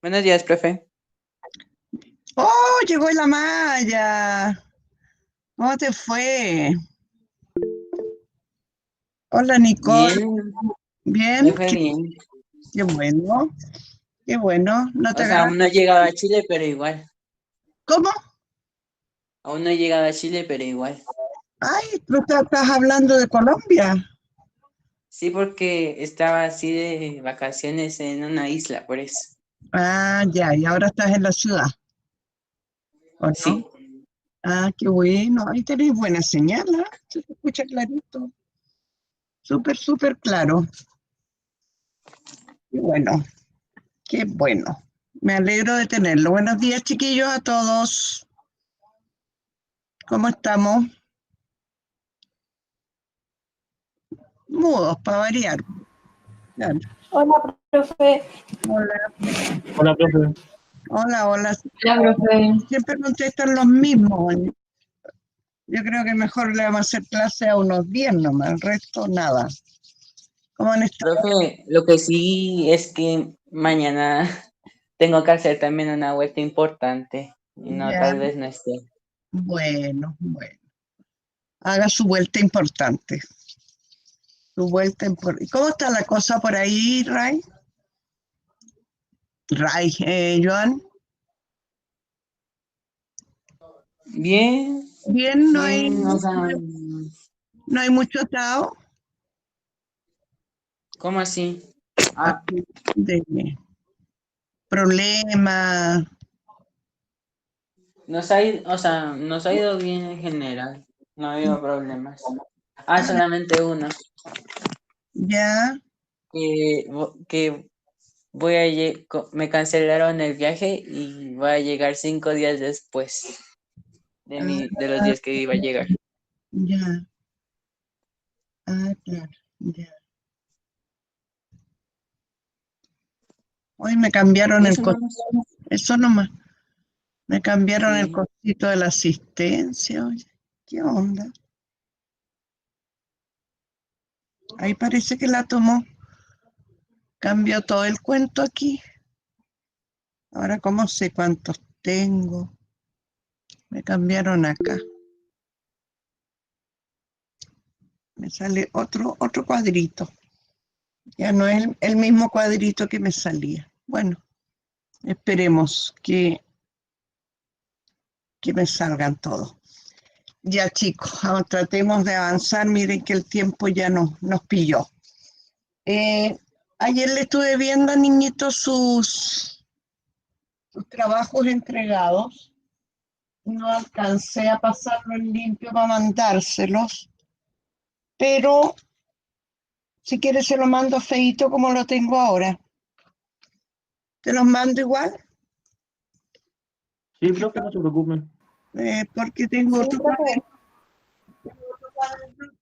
Buenos días, profe. ¡Oh, llegó la Maya! ¿Cómo te fue? Hola, Nicole. Bien, ¿Bien? me fue bien. Qué bueno, qué bueno. ¿No te O sea, agarras? aún no he llegado a Chile, pero igual. ¿Cómo? Aún no he llegado a Chile, pero igual. Ay, tú estás hablando de Colombia. Sí, porque estaba así de vacaciones en una isla, por eso. Ah, ya, y ahora estás en la ciudad, ¿o no? Sí. Ah, qué bueno. Ahí tenés buena señal, ¿ah? Se te escucha clarito. Súper, súper claro. Qué bueno, qué bueno. Me alegro de tenerlo. Buenos días, chiquillos, a todos. ¿Cómo estamos? Mudos, para variar. Claro. Hola, profe. Hola, Hola, profe. hola, hola. Hola, profe. Siempre contestan los mismos. Yo creo que mejor le vamos a hacer clase a unos 10 nomás, el resto nada. ¿Cómo han estado? Profe, lo que sí es que mañana tengo que hacer también una vuelta importante. Y no, Ya, tal vez no esté. bueno, bueno. Haga su vuelta importante. Su vuelta importante. ¿Cómo está la cosa por ahí, Ray? Ray, Joan. Bien, Bien, bien, o sea, no hay mucho atado ¿cómo así? ah, Ah, de problemas. o sea, nos ha ido bien en general. No ha habido problemas. Ah, Ah, solamente uno. ya. Que me cancelaron el viaje y voy a llegar 5 días después de los Ah, días que iba a llegar. ya. Ah, claro. Ya. Hoy me cambiaron el Eso coche. no Eso nomás. Me cambiaron el Sí. cosito de la asistencia. Oye, ¿qué onda? Ahí parece que la tomó. Cambió todo el cuento aquí. Ahora, ¿cómo sé cuántos tengo? Me cambiaron acá. Me sale otro cuadrito. Ya no es el mismo cuadrito que me salía. Bueno, esperemos que me salgan todos. Ya chicos, tratemos de avanzar. Miren que el tiempo ya nos pilló. Eh, Ayer le estuve viendo a niñitos sus trabajos entregados. No alcancé a pasarlo en limpio para mandárselos, pero si quieres se lo mando feíto como lo tengo ahora. Te los mando igual, Sí, profe, no se preocupe. porque tengo Sí, otro profe. cuaderno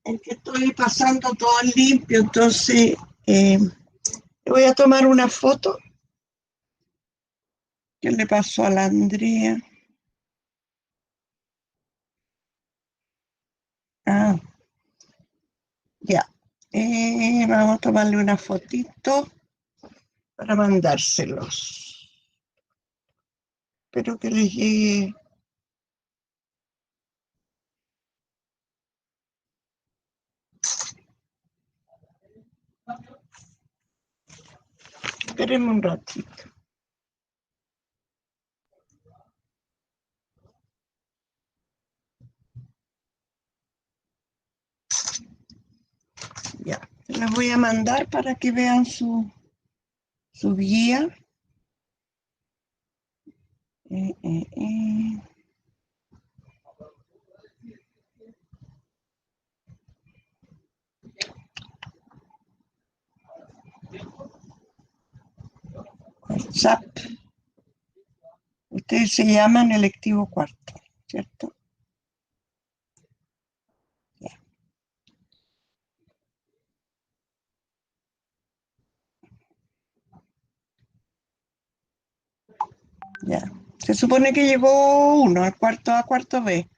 en que estoy pasando todo en limpio, entonces le voy a tomar una foto. ¿Qué le pasó a la Andrea? Ah, ya. Vamos a tomarle una fotito para mandárselos. Espero que les llegue. Espérenme un ratito. Ya. Les voy a mandar para que vean su guía. Eh, eh, eh. WhatsApp. Ustedes se llaman electivo cuarto, ¿cierto? Ya. Ya. Se supone que llegó uno, al cuarto A, cuarto B.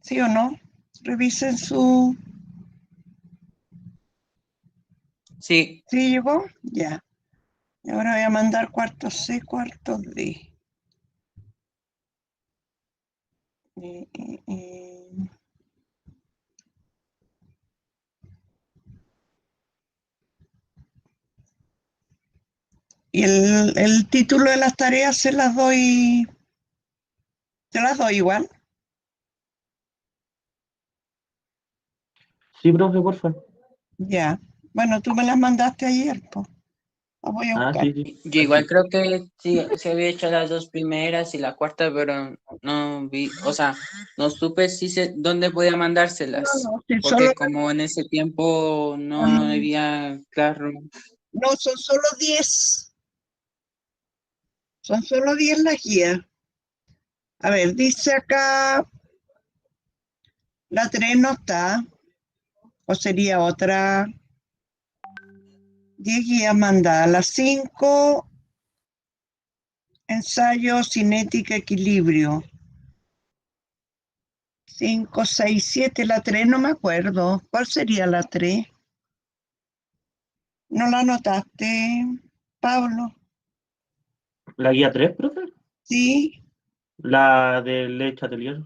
¿Sí o no? Revisen su Sí, ¿Sí llegó? Ya. Y ahora voy a mandar cuarto C, cuarto D. Eh, eh, eh. Y el título de las tareas se las doy igual. Sí, profe, porfa. Ya. Bueno, tú me las mandaste ayer, pues. Las voy a Ah, buscar. sí, sí. yo igual creo que sí, se había hecho las dos primeras y la cuarta, pero no vi, o sea, no supe dónde podía No, mandárselas, no, sí, solo, porque como en ese tiempo no mm, había Classroom. no, son solo 10. Son solo 10 las guías. A ver, dice acá, la 3 no está, o sería otra. 10 guías mandadas. La 5, ensayo, cinética, equilibrio. 5, 6, 7. La 3 no me acuerdo. ¿Cuál sería la 3? ¿No la anotaste, Pablo? ¿La guía 3, profe? Sí. La del Lech Atelier.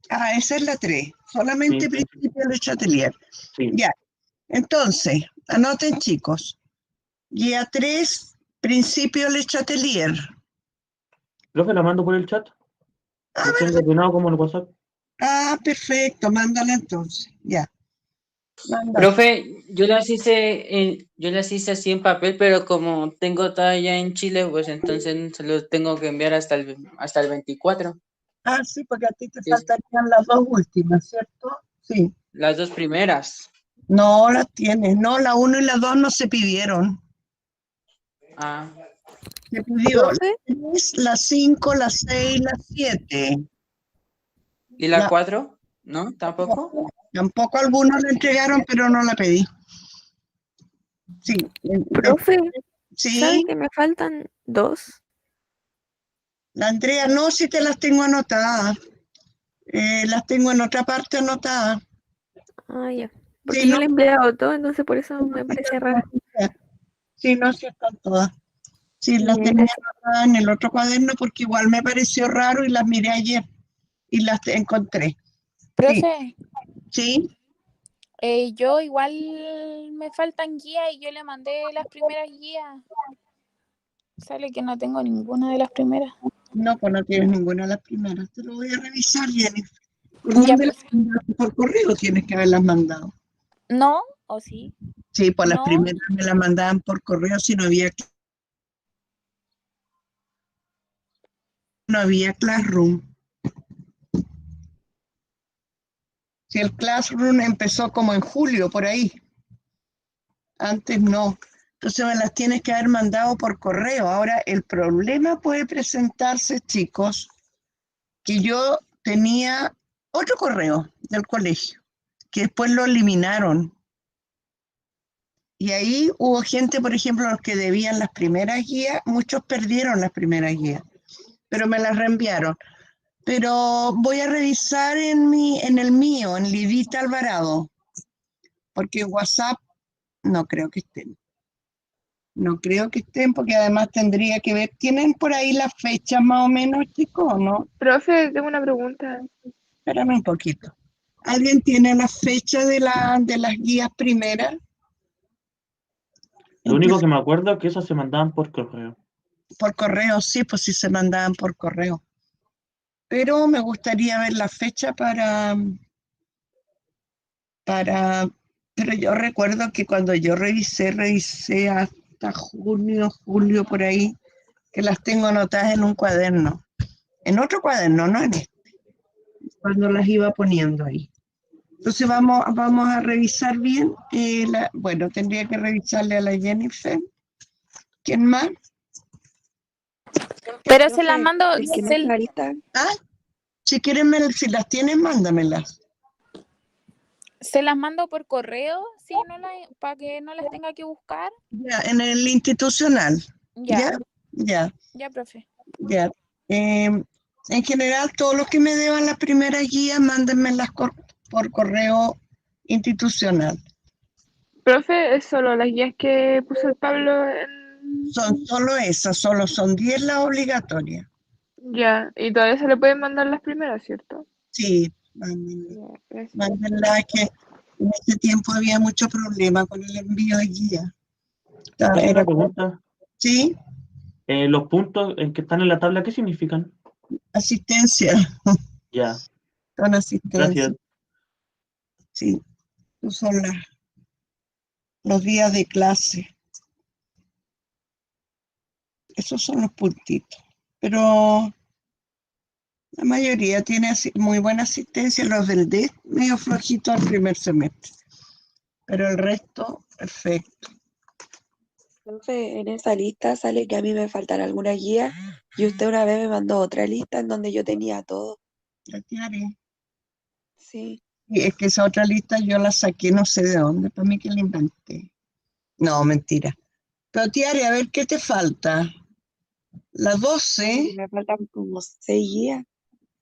Ah, esa es la 3. Sí, Solamente sí, principio de Chatelier. sí. Ya. Entonces, anoten, chicos. Guía 3, principio de Chatelier. Profe, la mando por el chat. Ah, Lo tengo ordenado como en el WhatsApp. perfecto. Mándala entonces. Ya. Manda. Profe, yo las hice así en papel, pero como tengo todavía en Chile, pues entonces se los tengo que enviar hasta el 24. Ah, sí, porque a ti te Que es faltarían las dos últimas, ¿cierto? Sí. las dos primeras. No las tienes. No, la 1 y la 2 no se pidieron. Ah, Se pidió la Profe, 3, la 5, la 6, la 7. ¿y la La, 4? ¿No? ¿Tampoco? tampoco algunos la entregaron, pero no la pedí. Sí. profe, ¿sabe Sí, que me faltan dos? la Andrea, no, si te las tengo anotadas. Las tengo en otra parte anotadas. Ah, ya. Sí, Porque yo no, le he enviado todo, entonces por eso me sí parece están raro. todas. Sí, no, sí están todas. Sí, las Ya, tenía gracias. anotadas en el otro cuaderno porque igual me pareció raro y las miré ayer y las encontré. Sí, Profe, sí. yo igual me faltan guías y yo le mandé las primeras guías. Sale que no tengo ninguna de las primeras. No, pues no tienes ninguna de las primeras. Te lo voy a revisar, Jenny. ¿Por Ya, dónde las profe. mandaste? Por correo tienes que haberlas mandado. ¿No? ¿O sí? Sí, pues las ¿No? primeras me las mandaban por correo si no había Classroom. Si el Classroom empezó como en julio, por ahí. Antes no. Entonces me las tienes que haber mandado por correo. Ahora, el problema puede presentarse, chicos, que yo tenía otro correo del colegio, que después lo eliminaron. Y ahí hubo gente, por ejemplo, los que debían las primeras guías, muchos perdieron las primeras guías, pero me las reenviaron. Pero voy a revisar en el mío, en Lidita Alvarado, porque en WhatsApp no creo que estén. No creo que estén, porque además tendría que ver. ¿Tienen por ahí las fechas más o menos, chicos, o no? Profe, tengo una pregunta. Espérame un poquito. ¿Alguien tiene la fecha de las guías primeras? Lo ¿En qué único que me acuerdo es que esas se mandaban por correo. Por correo, sí, pues sí se mandaban por correo. Pero me gustaría ver la fecha pero yo recuerdo que cuando yo revisé hasta junio, julio, por ahí, que las tengo anotadas en un cuaderno. En otro cuaderno, no en este, cuando las iba poniendo ahí. Entonces vamos a revisar bien. Bueno, tendría que revisarle a la Jennifer. ¿Quién más? Pero se las Profe, mando, es que no está ahorita. Ah, si si las tienes, mándamelas. se las mando por correo, sí, no para que no las tenga que buscar. Ya, en el institucional. Ya, ¿Ya? Ya, ya, profe. ya. En general, todos los que me deban las primeras guías, mándenmelas por correo institucional. Profe, es solo las guías que puso el Pablo en... Son solo esas, solo son 10 las obligatorias. Ya, y todavía se le pueden mandar las primeras, ¿cierto? Sí, mándenla. Ya, gracias. Mándenla, que en ese tiempo había mucho problema con el envío de guía. Profe, Era una pregunta. sí, Los puntos en que están en la tabla, ¿qué significan? asistencia, Ya, son asistencia, gracias. sí, son los días de clase. Esos son los puntitos. Pero la mayoría tiene muy buena asistencia, los del D medio flojito al primer semestre. Pero el resto, perfecto. Profe, en esa lista sale que a mí me faltan algunas guías y usted una vez me mandó otra lista en donde yo tenía todo. Ya te haré. Sí. Y es que esa otra lista yo la saqué no sé de dónde, para mí que la inventé. No, mentira. Pero Tiare, a ver, ¿qué te falta? La Y 12, me faltan como 6 guías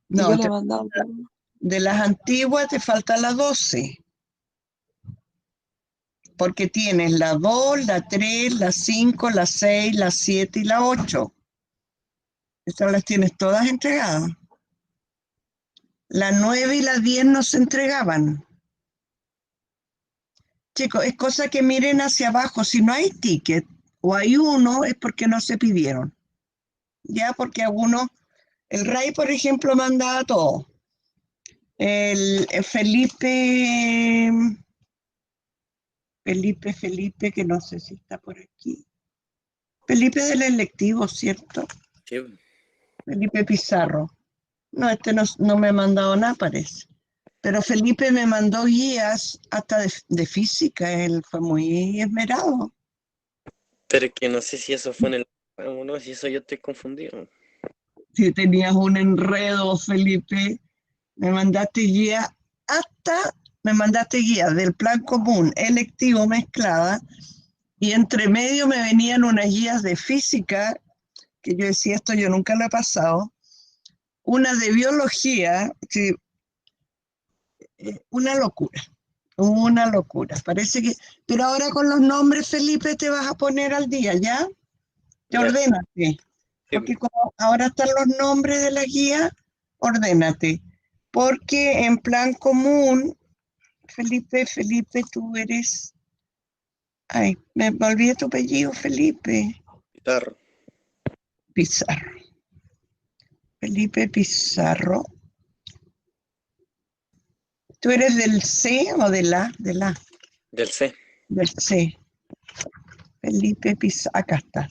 y yo no, le he mandado todo. de las antiguas te falta la 12, porque tienes la 2, la 3, la 5, la 6, la 7 y la 8. Estas las tienes todas entregadas. La 9 y la 10 no se entregaban. Chicos, es cosa que miren hacia abajo. Si no hay ticket o hay uno, es porque no se pidieron. Ya, porque algunos, el RAI, por ejemplo, mandaba todo. El Felipe, que no sé si está por aquí. Felipe del electivo, ¿cierto? Sí, Felipe Pizarro. No, este no me ha mandado nada, parece. Pero Felipe me mandó guías hasta de física, él fue muy esmerado. pero es que no sé si eso fue en el o no, si eso yo estoy confundido. Si tenías un enredo, Felipe, me mandaste guía del plan común, electivo mezclada, y entre medio me venían unas guías de física, que yo decía, esto yo nunca lo he pasado, una de biología, sí, una locura, parece que, pero ahora con los nombres, Felipe, te vas a poner al día, ¿ya? Te Ya, ordénate, sí, porque como ahora están los nombres de la guía, ordénate, porque en plan común, Felipe, tú eres, ay, me olvidé tu apellido, Felipe guitarra. Pizarro. Felipe Pizarro. ¿Tú eres del C o de la? De la, Del C. del C. Felipe Pizarro, acá está.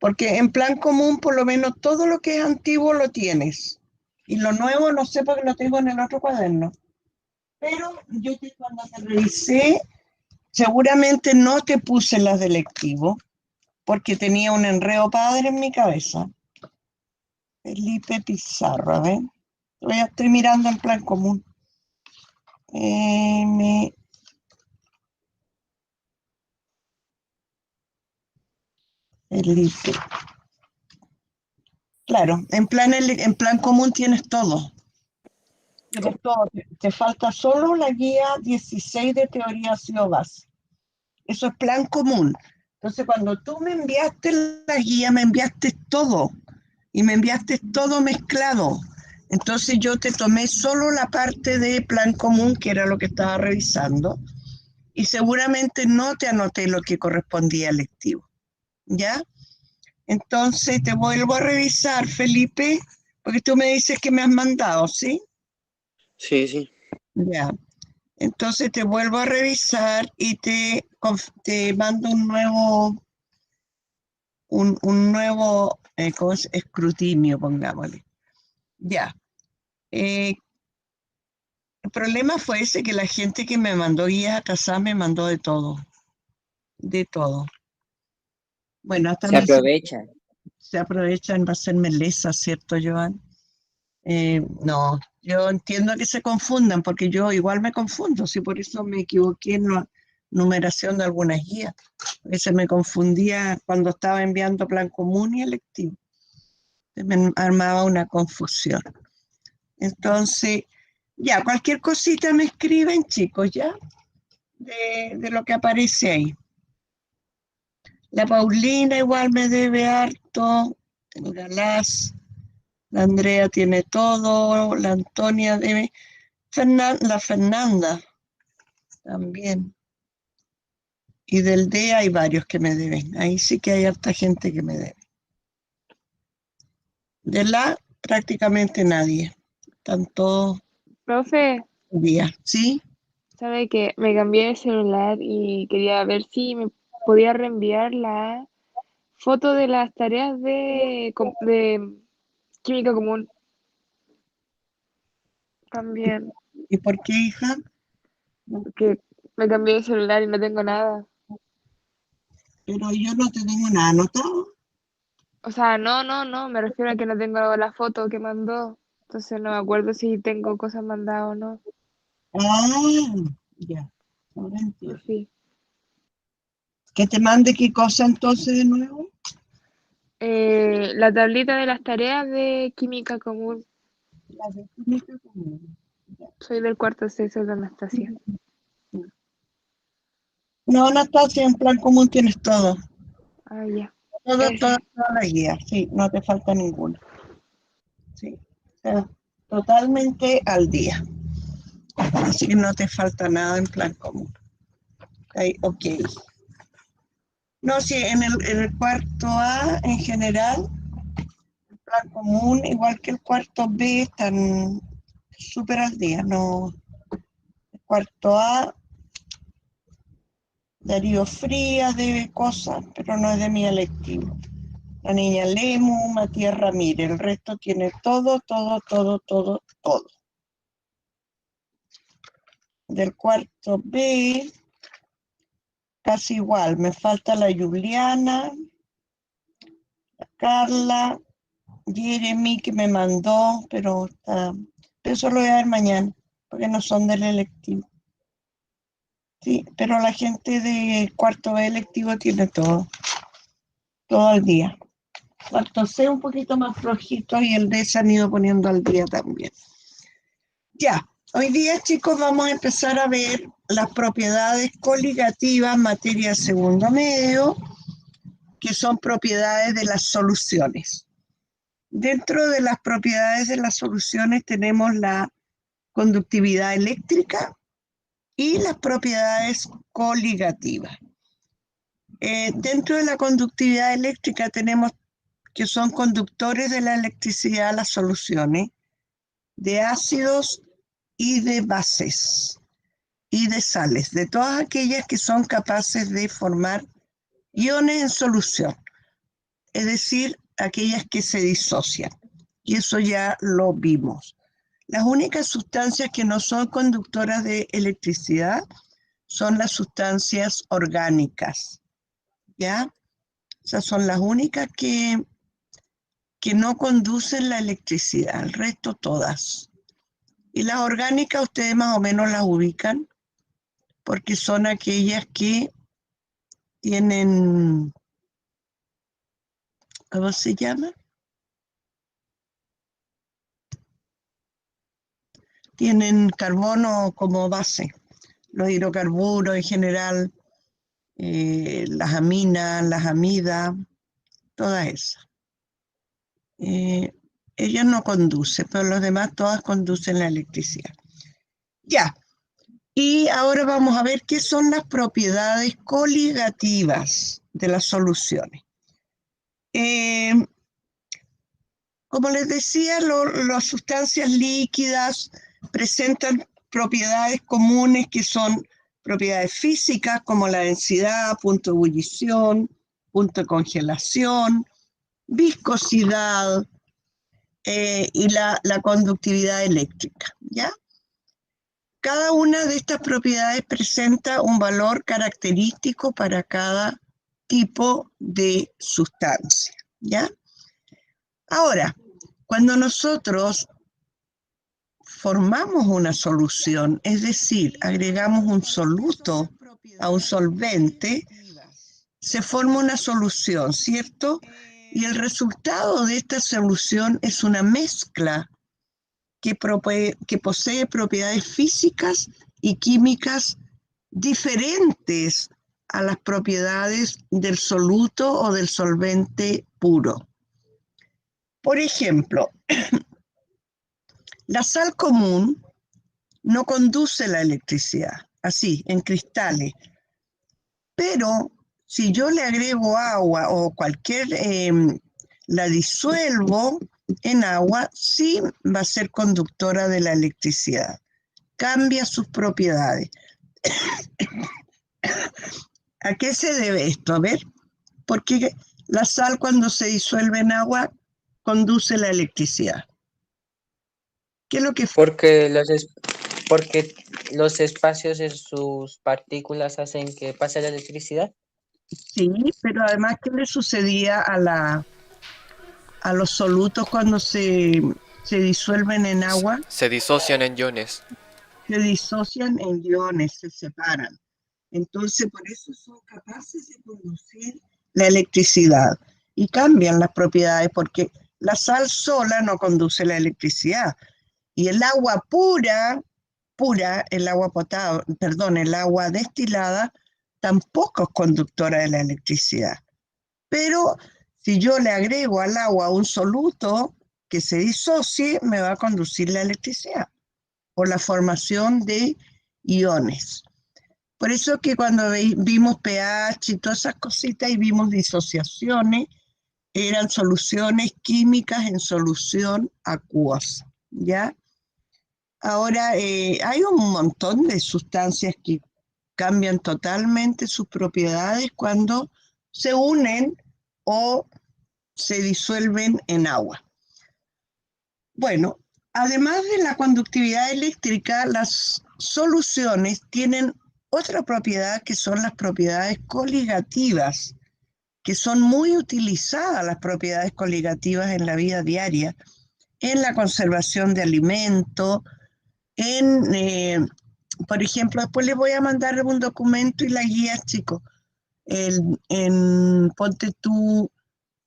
Porque en plan común, por lo menos, todo lo que es antiguo lo tienes. Y lo nuevo no sé porque lo tengo en el otro cuaderno. Pero yo cuando te revisé, seguramente no te puse las de lectivo, porque tenía un enredo padre en mi cabeza. Felipe Pizarro, a ver. Estoy mirando en plan común. Felipe. Claro, en plan común tienes todo. Tienes todo. Te falta solo la guía 16 de teoría base. Eso es plan común. Entonces, cuando tú me enviaste la guía, me enviaste todo. Y me enviaste todo mezclado. Entonces yo te tomé solo la parte de plan común, que era lo que estaba revisando, y seguramente no te anoté lo que correspondía al lectivo. ¿Ya? Entonces te vuelvo a revisar, Felipe, porque tú me dices que me has mandado, ¿sí? Sí, sí. Ya. Entonces te vuelvo a revisar y te mando un nuevo ¿cómo es? Escrutinio, pongámosle. Ya. El problema fue ese, que la gente que me mandó guías a casar me mandó de todo. De todo. Bueno, hasta Se me aprovecha. se aprovechan para hacerme lesa, ¿cierto, Joan? No, yo entiendo que se confundan, porque yo igual me confundo, sí, por eso me equivoqué en la numeración de algunas guías. A veces me confundía cuando estaba enviando plan común y electivo. Me armaba una confusión. Entonces, ya, cualquier cosita me escriben, chicos, ¿ya? de lo que aparece ahí. La Paulina igual me debe harto, el Galás, la Andrea tiene todo, la Antonia debe, la Fernanda también. Y del D hay varios que me deben. Ahí sí que hay harta gente que me debe. De la prácticamente nadie. Están todos Profe, días, ¿sí? sabe que me cambié de celular y quería ver si me podía reenviar la foto de las tareas de química común también, ¿Y por qué, hija? porque me cambié de celular y no tengo nada. Pero yo no te tengo nada anotado. O sea, no, me refiero a que no tengo la foto que mandó. Entonces no me acuerdo si tengo cosas mandadas o no. Ah, ya. Ahora entiendo. Sí. ¿Que te mande qué cosa entonces de nuevo? La tablita de las tareas de química común. La de química común. Soy del cuarto C, soy de Anastasia. No, Anastasia, en plan común tienes todo. Ah, ya. Toda Ese. la guía, sí, no te falta ninguna. Sí, o sea, totalmente al día. Así que no te falta nada en plan común. Ahí, ok. No, sí, en el cuarto A en general, el plan común, igual que el cuarto B, están súper al día. No, el cuarto A, Darío Frías debe cosas, pero no es de mi electivo. La niña Lemu, Matías Ramírez, el resto tiene todo, todo, todo, todo, todo. Del cuarto B, casi igual, me falta la Juliana, la Carla, Jeremy que me mandó, pero eso lo voy a ver mañana, porque no son del electivo. Sí, pero la gente de cuarto B electivo tiene todo, todo el día. Cuarto C un poquito más flojito y el D se han ido poniendo al día también. Ya, hoy día, chicos, vamos a empezar a ver las propiedades coligativas materia de segundo medio, que son propiedades de las soluciones. Dentro de las propiedades de las soluciones tenemos la conductividad eléctrica y las propiedades coligativas. Dentro de la conductividad eléctrica tenemos que son conductores de la electricidad las soluciones de ácidos y de bases y de sales, de todas aquellas que son capaces de formar iones en solución, es decir, aquellas que se disocian. Y eso ya lo vimos. Las únicas sustancias que no son conductoras de electricidad son las sustancias orgánicas, ¿ya? Esas son las únicas que no conducen la electricidad, el resto todas. Y las orgánicas ustedes más o menos las ubican, porque son aquellas que tienen, ¿cómo se llama? Tienen carbono como base. Los hidrocarburos en general, las aminas, las amidas, todas esas. Ellas no conducen, pero los demás todas conducen la electricidad. Ya, y ahora vamos a ver qué son las propiedades coligativas de las soluciones. Como les decía, las sustancias líquidas presentan propiedades comunes que son propiedades físicas como la densidad, punto de ebullición, punto de congelación, viscosidad y la conductividad eléctrica, ¿ya? Cada una de estas propiedades presenta un valor característico para cada tipo de sustancia, ¿ya? Ahora, cuando nosotros formamos una solución, es decir, agregamos un soluto a un solvente, se forma una solución, ¿cierto? Y el resultado de esta solución es una mezcla que posee propiedades físicas y químicas diferentes a las propiedades del soluto o del solvente puro. Por ejemplo, la sal común no conduce la electricidad, así, en cristales, pero si yo le agrego agua o la disuelvo en agua, sí va a ser conductora de la electricidad. Cambia sus propiedades. ¿A qué se debe esto? A ver, porque la sal cuando se disuelve en agua conduce la electricidad. ¿Qué es lo que Porque los espacios en sus partículas hacen que pase la electricidad. sí? Pero además, ¿qué le sucedía a los solutos cuando se disuelven en agua? Se disocian en iones. Se disocian en iones, se separan. Entonces, por eso son capaces de conducir la electricidad y cambian las propiedades, porque la sal sola no conduce la electricidad. Y el agua pura, el agua potable, perdón, el agua destilada, tampoco es conductora de la electricidad. Pero si yo le agrego al agua un soluto que se disocie, me va a conducir la electricidad por la formación de iones. Por eso que cuando vimos pH y todas esas cositas y vimos disociaciones, eran soluciones químicas en solución acuosa, ¿ya? Ahora, hay un montón de sustancias que cambian totalmente sus propiedades cuando se unen o se disuelven en agua. Bueno, además de la conductividad eléctrica, las soluciones tienen otra propiedad que son las propiedades coligativas, que son muy utilizadas las propiedades coligativas en la vida diaria, en la conservación de alimentos, por ejemplo, después les voy a mandar un documento y la guía, chicos, ponte tú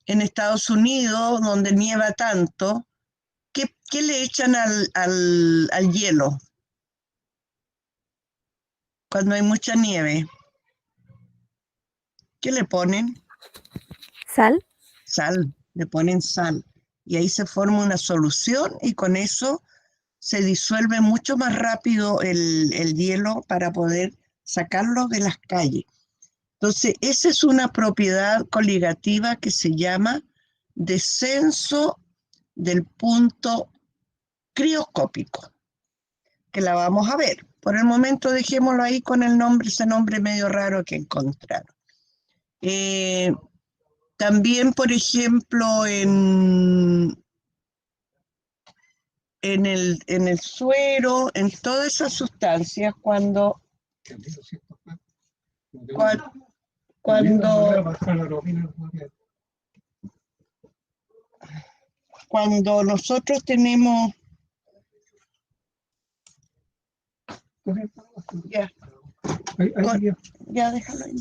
en Estados Unidos, donde nieva tanto, ¿qué le echan al hielo cuando hay mucha nieve? ¿Qué le ponen? ¿Sal? Sal, le ponen sal. Y ahí se forma una solución y con eso se disuelve mucho más rápido el hielo para poder sacarlo de las calles. Entonces, esa es una propiedad coligativa que se llama descenso del punto crioscópico, que la vamos a ver. Por el momento dejémoslo ahí con ese nombre medio raro que encontraron. También, por ejemplo, en el suero, en todas esas sustancias, cuando nosotros tenemos, ya déjalo ahí.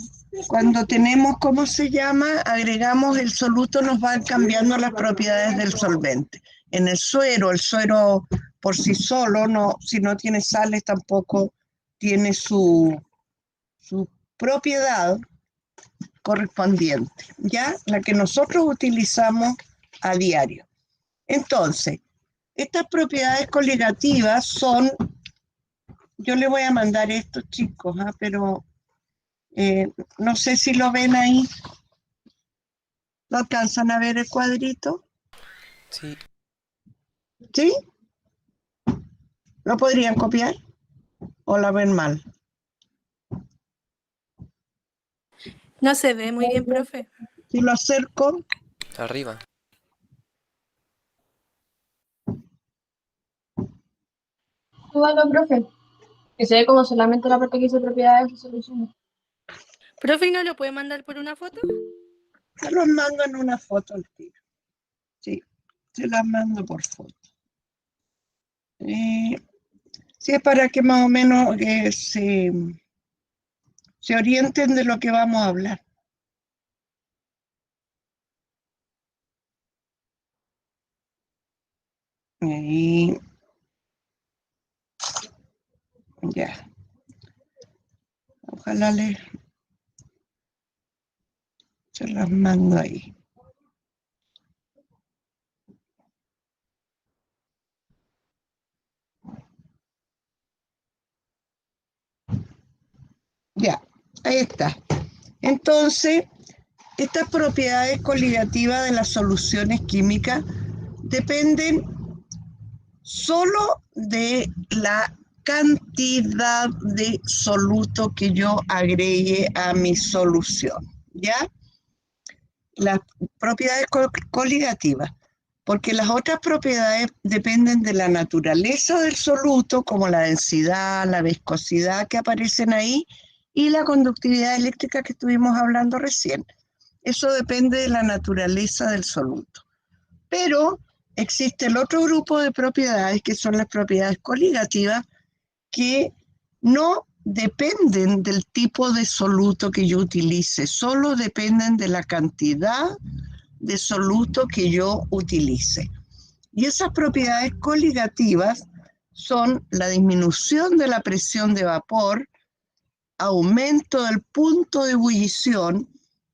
Cuando tenemos, ¿cómo se llama? Agregamos el soluto, nos van cambiando las propiedades del solvente. En el suero por sí solo, no, si no tiene sales, tampoco tiene su propiedad correspondiente, ¿ya? La que nosotros utilizamos a diario. Entonces, estas propiedades coligativas son, yo le voy a mandar esto, chicos, pero no sé si lo ven ahí. ¿Lo alcanzan a ver el cuadrito? Sí. ¿Sí? ¿Lo podrían copiar? ¿O la ven mal? No se ve muy bien, profe. Si lo acerco, Arriba. Bueno, profe, que se ve como solamente la parte que dice propiedades y soluciones. Profe, ¿y no lo puede mandar por una foto? se los mando en una foto al tiro. Sí, se las mando por foto. Sí, es para que más o menos se orienten de lo que vamos a hablar. Y ya. tabla se las mando ahí. Ya, ahí está. Entonces, estas propiedades coligativas de las soluciones químicas dependen solo de la cantidad de soluto que yo agregue a mi solución, ¿ya? Las propiedades coligativas, porque las otras propiedades dependen de la naturaleza del soluto, como la densidad, la viscosidad que aparecen ahí, y la conductividad eléctrica que estuvimos hablando recién. Eso depende de la naturaleza del soluto. Pero existe el otro grupo de propiedades, que son las propiedades coligativas, que no dependen del tipo de soluto que yo utilice, solo dependen de la cantidad de soluto que yo utilice. Y esas propiedades coligativas son la disminución de la presión de vapor, aumento del punto de ebullición,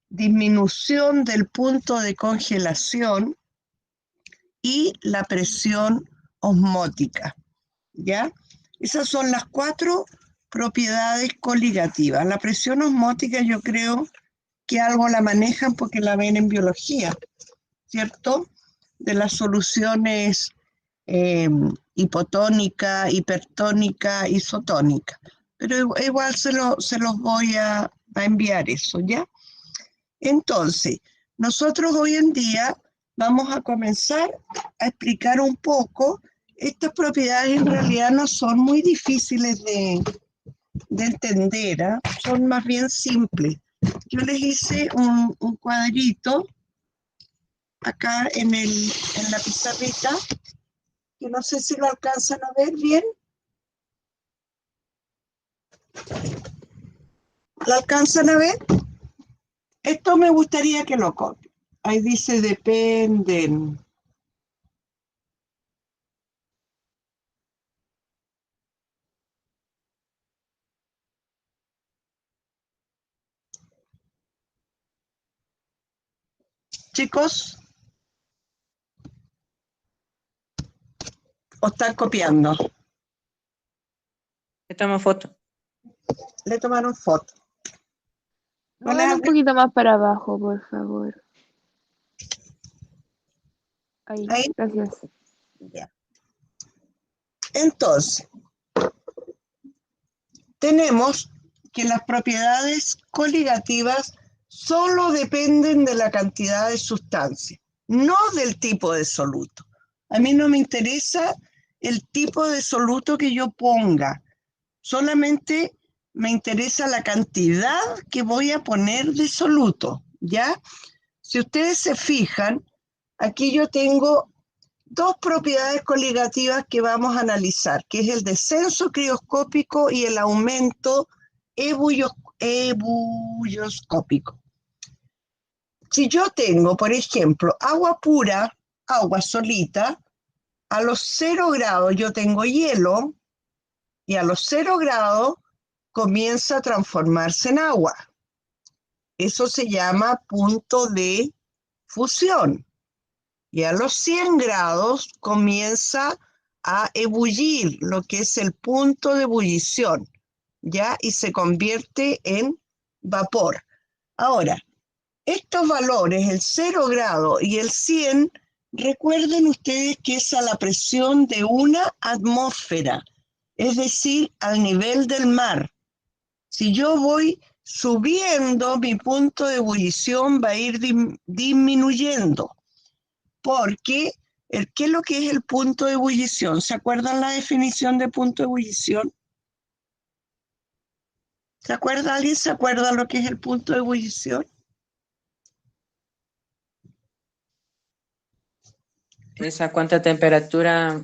disminución del punto de congelación y la presión osmótica, ¿ya? Esas son las 4 propiedades coligativas. La presión osmótica yo creo que algo la manejan porque la ven en biología, ¿cierto? De las soluciones hipotónica, hipertónica, isotónica. Pero igual se los voy a enviar eso, ¿ya? Entonces, nosotros hoy en día vamos a comenzar a explicar un poco. Estas propiedades en realidad no son muy difíciles de entender, ¿eh? Son más bien simples. Yo les hice un cuadrito acá en la pizarrita, que no sé si lo alcanzan a ver bien. ¿Lo alcanzan a ver? Esto me gustaría que lo copien. Ahí dice dependen. Chicos, ¿o están copiando? Le tomo foto. Le tomaron foto. ¿No les Muevan un alcanza? poquito más para abajo, por favor. Ahí, Ahí. gracias. Ya. Entonces, tenemos que las propiedades coligativas solo dependen de la cantidad de sustancia, no del tipo de soluto. A mí no me interesa el tipo de soluto que yo ponga, solamente me interesa la cantidad que voy a poner de soluto, ¿ya? Si ustedes se fijan, aquí yo tengo 2 propiedades coligativas que vamos a analizar, que es el descenso crioscópico y el aumento ebulloscópico. Si yo tengo, por ejemplo, agua pura, agua solita, a los 0 grados yo tengo hielo y a los 0 grados comienza a transformarse en agua. Eso se llama punto de fusión. Y a los 100 grados comienza a ebullir, lo que es el punto de ebullición, ¿ya? Y se convierte en vapor. Ahora, estos valores, el 0 grado y el 100, recuerden ustedes que es a la presión de una atmósfera, es decir, al nivel del mar. Si yo voy subiendo, mi punto de ebullición va a ir disminuyendo. Porque, ¿qué es lo que es el punto de ebullición? ¿Se acuerdan la definición de punto de ebullición? ¿Se acuerda alguien? ¿Se acuerda lo que es el punto de ebullición? Es a cuánta temperatura,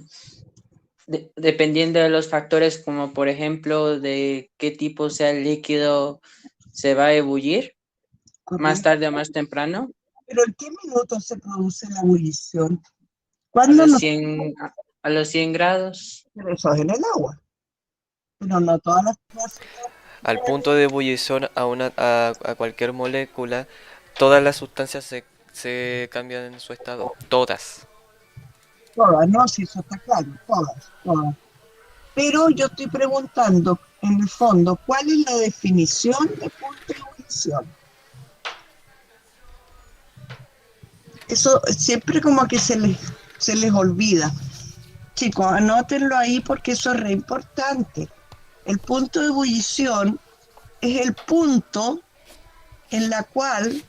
dependiendo de los factores, como por ejemplo de qué tipo sea el líquido, se va a ebullir más tarde o más temprano. ¿Pero en qué minuto se produce la ebullición? A ¿Cuándo los 100 grados. Pero eso es en el agua. Pero no todas las clases. Al punto de ebullición a cualquier molécula, todas las sustancias se cambian en su estado. Todas. Todas, ¿no? Sí, eso está claro, todas. Pero yo estoy preguntando, en el fondo, ¿cuál es la definición de punto de ebullición? Eso siempre como que se les olvida. Chicos, anótenlo ahí porque eso es re importante. El punto de ebullición es el punto en la cual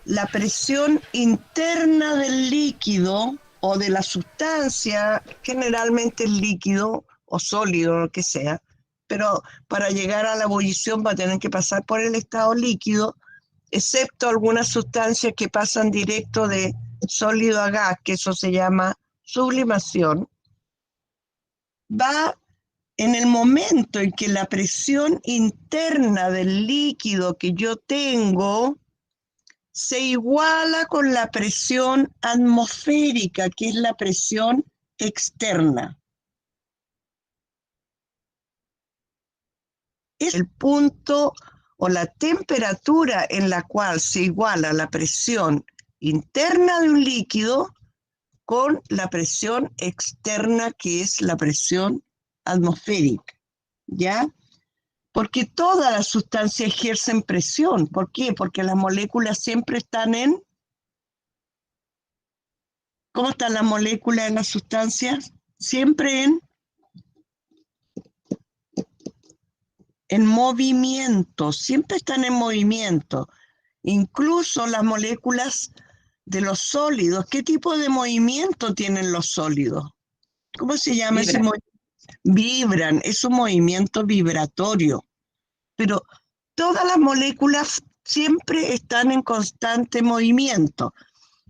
la presión interna del líquido o de la sustancia, generalmente el líquido o sólido, lo que sea, pero para llegar a la ebullición va a tener que pasar por el estado líquido, excepto algunas sustancias que pasan directo de sólido a gas, que eso se llama sublimación, va en el momento en que la presión interna del líquido que yo tengo se iguala con la presión atmosférica, que es la presión externa. Es el punto o la temperatura en la cual se iguala la presión interna de un líquido con la presión externa, que es la presión atmosférica, ¿ya? Porque todas las sustancias ejercen presión. ¿Por qué? Porque las moléculas siempre están en... ¿Cómo están las moléculas en las sustancias? Siempre en movimiento, siempre están en movimiento. Incluso las moléculas de los sólidos. ¿Qué tipo de movimiento tienen los sólidos? ¿Cómo se llama ese movimiento? Vibran, es un movimiento vibratorio. Pero todas las moléculas siempre están en constante movimiento.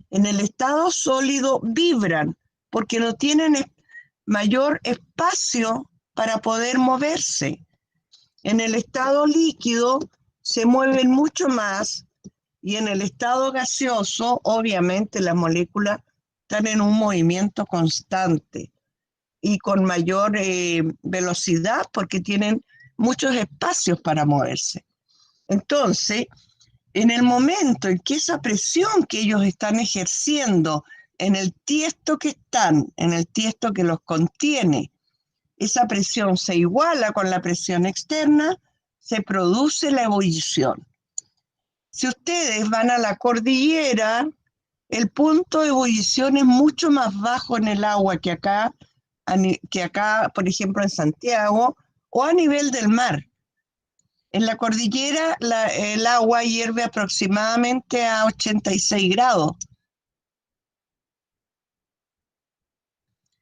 En el estado sólido vibran porque no tienen mayor espacio para poder moverse. En el estado líquido se mueven mucho más y en el estado gaseoso, obviamente, las moléculas están en un movimiento constante y con mayor velocidad porque tienen muchos espacios para moverse. Entonces, en el momento en que esa presión que ellos están ejerciendo en el tiesto que están, en el tiesto que los contiene, esa presión se iguala con la presión externa, se produce la ebullición. Si ustedes van a la cordillera, el punto de ebullición es mucho más bajo en el agua que acá, por ejemplo, en Santiago, o a nivel del mar. En la cordillera el agua hierve aproximadamente a 86 grados.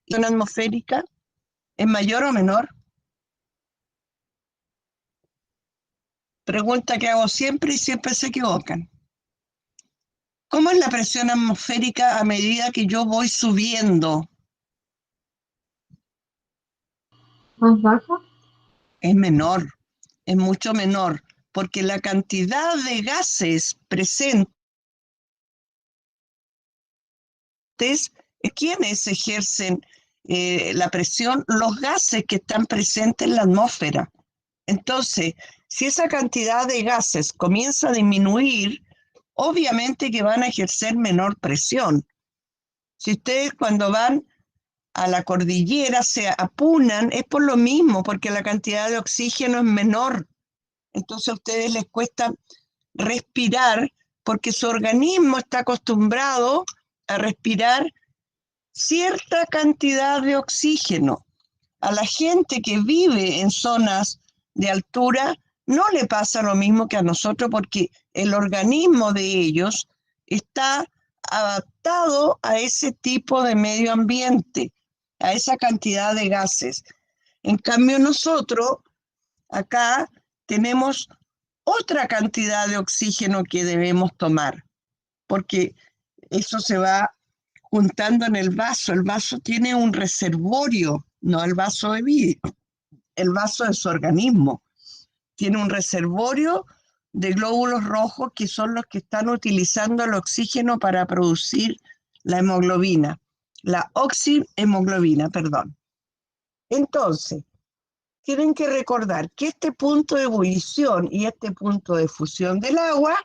¿La presión atmosférica es mayor o menor? Pregunta que hago siempre y siempre se equivocan. ¿Cómo es la presión atmosférica a medida que yo voy subiendo? ¿Más baja? Es menor, es mucho menor, porque la cantidad de gases presentes, ¿quiénes ejercen la presión? Los gases que están presentes en la atmósfera. Entonces, si esa cantidad de gases comienza a disminuir, obviamente que van a ejercer menor presión. Si ustedes cuando van a la cordillera se apunan, es por lo mismo, porque la cantidad de oxígeno es menor. Entonces a ustedes les cuesta respirar porque su organismo está acostumbrado a respirar cierta cantidad de oxígeno. A la gente que vive en zonas de altura no le pasa lo mismo que a nosotros porque el organismo de ellos está adaptado a ese tipo de medio ambiente, a esa cantidad de gases. En cambio nosotros acá tenemos otra cantidad de oxígeno que debemos tomar, porque eso se va juntando en el vaso. El vaso tiene un reservorio, no el vaso de vidrio, el vaso de su organismo. Tiene un reservorio de glóbulos rojos que son los que están utilizando el oxígeno para producir la hemoglobina, la oxihemoglobina, perdón. Entonces, tienen que recordar que este punto de ebullición y este punto de fusión del agua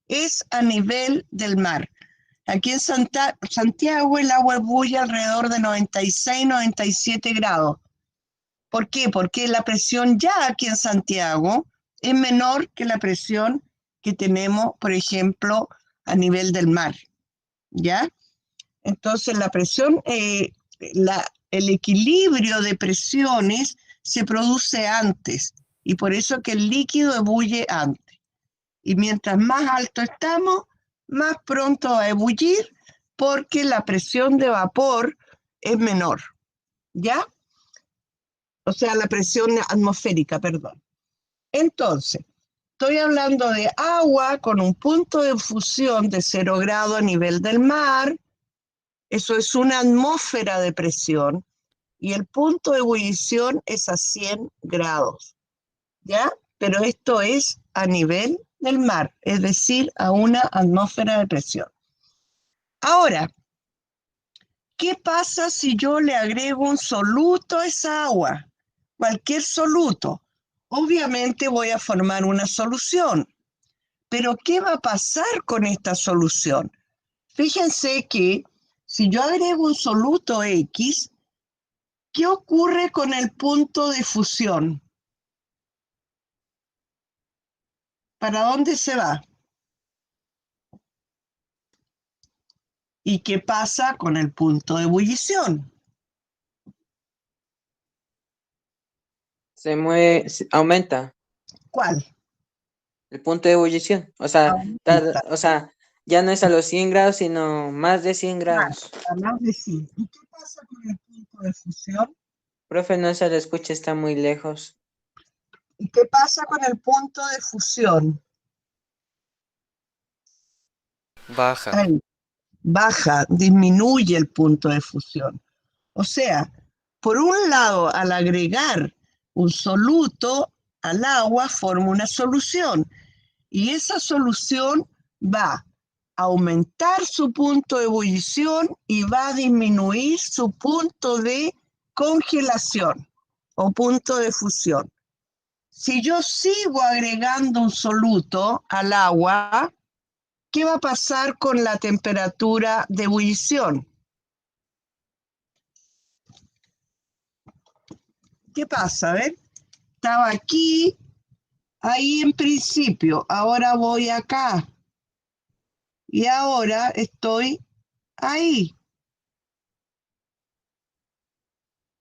es a nivel del mar. Aquí en Santiago el agua ebulle alrededor de 96, 97 grados. ¿Por qué? Porque la presión ya aquí en Santiago es menor que la presión que tenemos, por ejemplo, a nivel del mar, ¿ya? Entonces la presión, el equilibrio de presiones se produce antes y por eso que el líquido ebulle antes. Y mientras más alto estamos, más pronto va a ebullir porque la presión de vapor es menor, ¿ya? O sea, la presión atmosférica, perdón. Entonces, estoy hablando de agua con un punto de fusión de 0 grado a nivel del mar. Eso es una atmósfera de presión. Y el punto de ebullición es a 100 grados, ¿ya? Pero esto es a nivel del mar, es decir, a una atmósfera de presión. Ahora, ¿qué pasa si yo le agrego un soluto a esa agua? Cualquier soluto. Obviamente voy a formar una solución. Pero ¿qué va a pasar con esta solución? Fíjense que si yo agrego un soluto X, ¿qué ocurre con el punto de fusión? ¿Para dónde se va? ¿Y qué pasa con el punto de ebullición? Se mueve, aumenta ¿Cuál? el punto de ebullición. O sea, Aumenta. ya no es a los 100 grados, sino más de 100 grados. A más de 100. ¿Y qué pasa con el punto de fusión? Profe, no se le escucha, está muy lejos. ¿Y qué pasa con el punto de fusión? Baja. Ahí. Baja, disminuye el punto de fusión. O sea, por un lado, al agregar un soluto al agua, forma una solución. Y esa solución va a aumentar su punto de ebullición y va a disminuir su punto de congelación o punto de fusión. Si yo sigo agregando un soluto al agua, ¿qué va a pasar con la temperatura de ebullición? ¿Qué pasa? A ver, estaba aquí, ahí en principio, ahora voy acá y ahora estoy ahí.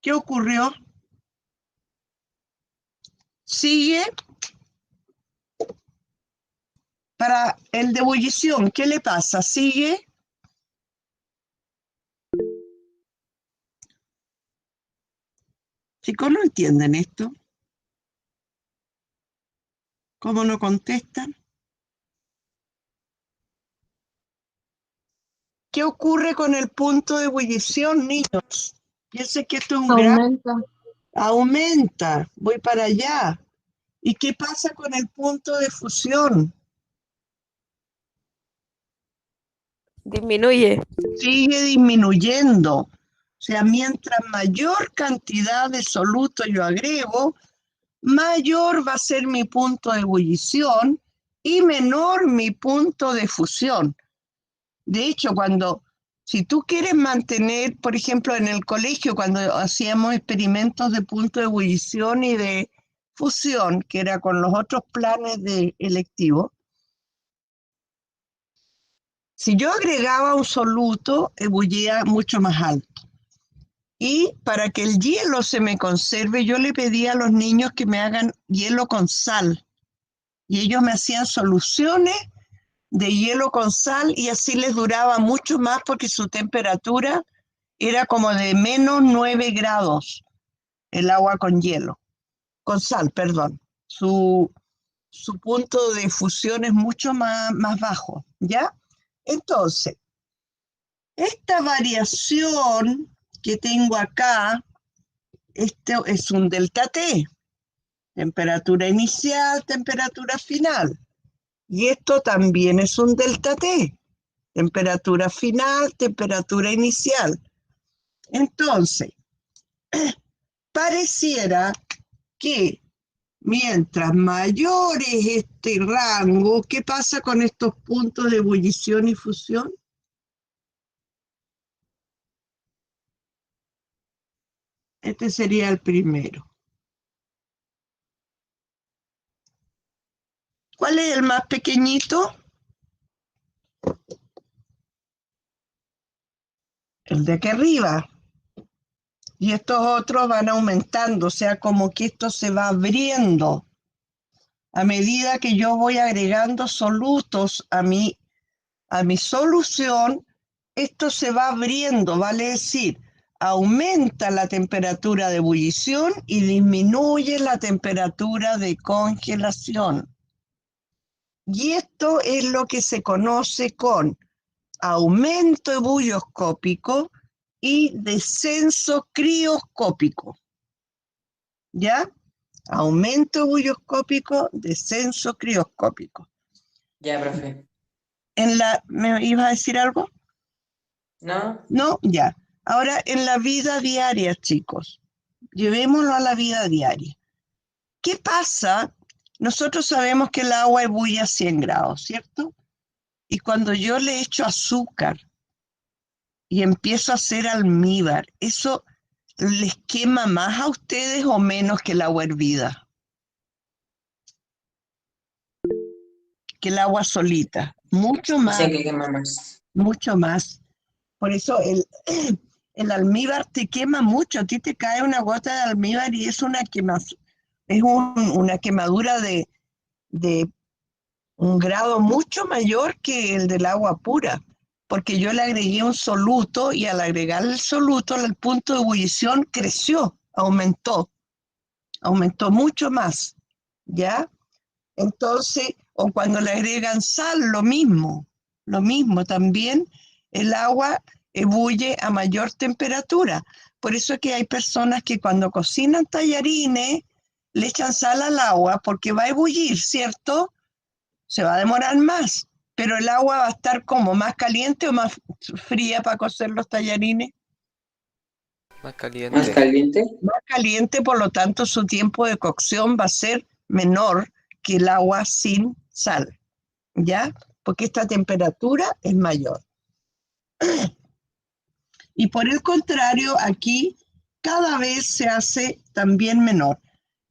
¿Qué ocurrió? Sigue para el de ebullición. ¿Qué le pasa? Sigue. Chicos, ¿no entienden esto? ¿Cómo no contestan? ¿Qué ocurre con el punto de ebullición, niños? Piensen que esto es un gráfico. Aumenta. Aumenta, voy para allá. ¿Y qué pasa con el punto de fusión? Disminuye. Sigue disminuyendo. O sea, mientras mayor cantidad de soluto yo agrego, mayor va a ser mi punto de ebullición y menor mi punto de fusión. De hecho, si tú quieres mantener, por ejemplo, en el colegio, cuando hacíamos experimentos de punto de ebullición y de fusión, que era con los otros planes de electivo, si yo agregaba un soluto, ebullía mucho más alto. Y para que el hielo se me conserve, yo le pedía a los niños que me hagan hielo con sal. Y ellos me hacían soluciones de hielo con sal y así les duraba mucho más porque su temperatura era como de menos 9 grados, el agua con hielo, con sal, perdón. Su punto de fusión es mucho más bajo, ¿ya? Entonces, esta variación que tengo acá, esto es un delta T, temperatura inicial, temperatura final. Y esto también es un delta T, temperatura final, temperatura inicial. Entonces, pareciera que mientras mayor es este rango, ¿qué pasa con estos puntos de ebullición y fusión? Este sería el primero. ¿Cuál es el más pequeñito? El de aquí arriba. Y estos otros van aumentando, o sea, como que esto se va abriendo. A medida que yo voy agregando solutos a mi solución, esto se va abriendo, vale decir, aumenta la temperatura de ebullición y disminuye la temperatura de congelación. Y esto es lo que se conoce con aumento ebulloscópico y descenso crioscópico. ¿Ya? Aumento ebulloscópico, descenso crioscópico. Ya, profe. ¿Me ibas a decir algo? ¿No? No, ya. Ahora, en la vida diaria, chicos, llevémoslo a la vida diaria. ¿Qué pasa? Nosotros sabemos que el agua ebulle a 100 grados, ¿cierto? Y cuando yo le echo azúcar y empiezo a hacer almíbar, ¿eso les quema más a ustedes o menos que el agua hervida? Que el agua solita. Mucho más. Dicen que quema más. Mucho más. Por eso el almíbar te quema mucho. A ti te cae una gota de almíbar y es una una quemadura de un grado mucho mayor que el del agua pura. Porque yo le agregué un soluto y al agregar el soluto el punto de ebullición creció, aumentó mucho más, ¿ya? Entonces, o cuando le agregan sal, lo mismo también el agua ebulle a mayor temperatura. Por eso es que hay personas que cuando cocinan tallarines le echan sal al agua porque va a ebullir, ¿cierto? Se va a demorar más, pero el agua va a estar como más caliente o más fría para cocer los tallarines. Más ¿Más caliente. caliente? Más caliente, por lo tanto su tiempo de cocción va a ser menor que el agua sin sal, ¿ya? Porque esta temperatura es mayor. Y por el contrario, aquí cada vez se hace también menor.